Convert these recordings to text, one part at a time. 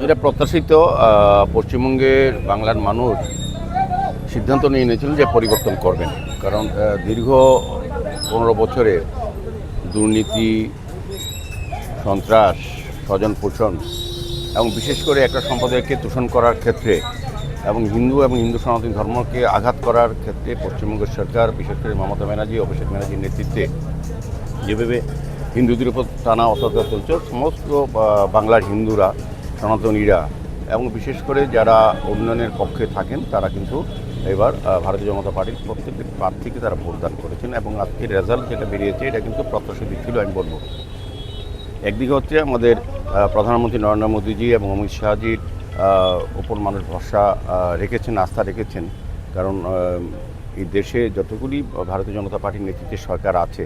এটা প্রত্যাশিত। পশ্চিমবঙ্গের বাংলার মানুষ সিদ্ধান্ত নিয়ে নিয়েছিলেন যে পরিবর্তন করবেন, কারণ দীর্ঘ 15 বছরে দুর্নীতি, সন্ত্রাস, স্বজন পোষণ এবং বিশেষ করে একটা সম্প্রদায়কে দূষণ করার ক্ষেত্রে এবং হিন্দু সনাতন ধর্মকে আঘাত করার ক্ষেত্রে পশ্চিমবঙ্গের সরকার, বিশেষ করে মমতা ব্যানার্জি, অভিষেক ব্যানার্জির নেতৃত্বে যেভাবে হিন্দুদের উপর টানা অত্যাচার চলছে, সমস্ত বাংলার হিন্দুরা, সনাতনীরা এবং বিশেষ করে যারা উন্নয়নের পক্ষে থাকেন তারা কিন্তু এবার ভারতীয় জনতা পার্টির প্রত্যেকটি প্রার্থীকে তারা ভোটদান করেছেন এবং আজকের রেজাল্ট যেটা বেরিয়েছে এটা কিন্তু প্রত্যাশিত ছিল। আমি বলবো একদিকে হচ্ছে আমাদের প্রধানমন্ত্রী নরেন্দ্র মোদীজি এবং অমিত শাহজির ওপর মানুষ ভরসা রেখেছেন, আস্থা রেখেছেন, কারণ এই দেশে যতগুলি ভারতীয় জনতা পার্টির নেতৃত্বে সরকার আছে,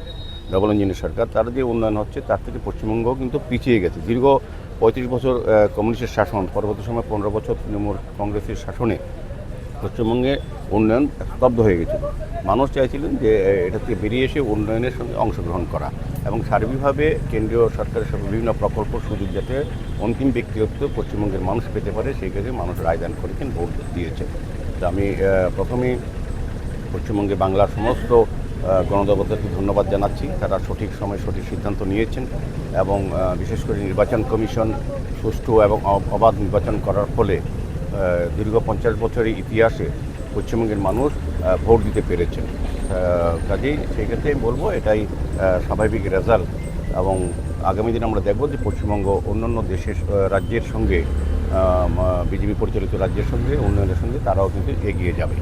ডবল ইঞ্জিনের সরকার, তার যে উন্নয়ন হচ্ছে তার থেকে পশ্চিমবঙ্গ কিন্তু পিছিয়ে গেছে। দীর্ঘ 35 বছর কমিউনিস্টের শাসন, পরবর্তী সময় 15 বছর তৃণমূল কংগ্রেসের শাসনে পশ্চিমবঙ্গে উন্নয়ন স্তব্ধ হয়ে গেছিল। মানুষ চাইছিলেন যে এটা থেকে বেরিয়ে এসে উন্নয়নের সঙ্গে অংশগ্রহণ করা এবং সার্বিকভাবে কেন্দ্রীয় সরকারের সব বিভিন্ন প্রকল্প সুযোগ যাতে অন্তিম ব্যক্তিগত পশ্চিমবঙ্গের মানুষ পেতে পারে সেই ক্ষেত্রে মানুষ রায়দান করেছেন, ভোট দিয়েছেন। তো আমি প্রথমেই পশ্চিমবঙ্গে বাংলার সমস্ত গণদেবতাকে ধন্যবাদ জানাচ্ছি। তারা সঠিক সময়ে সঠিক সিদ্ধান্ত নিয়েছেন এবং বিশেষ করে নির্বাচন কমিশন সুষ্ঠু এবং অবাধ নির্বাচন করার ফলে দীর্ঘ 50 বছরের ইতিহাসে পশ্চিমবঙ্গের মানুষ ভোট দিতে পেরেছেন। কাজেই সেই ক্ষেত্রে আমি বলবো এটাই স্বাভাবিক রেজাল্ট এবং আগামী দিনে আমরা দেখব যে পশ্চিমবঙ্গ অন্যান্য দেশের রাজ্যের সঙ্গে, বিজেপি পরিচালিত রাজ্যের সঙ্গে, উন্নয়নের সঙ্গে তারাও কিন্তু এগিয়ে যাবে।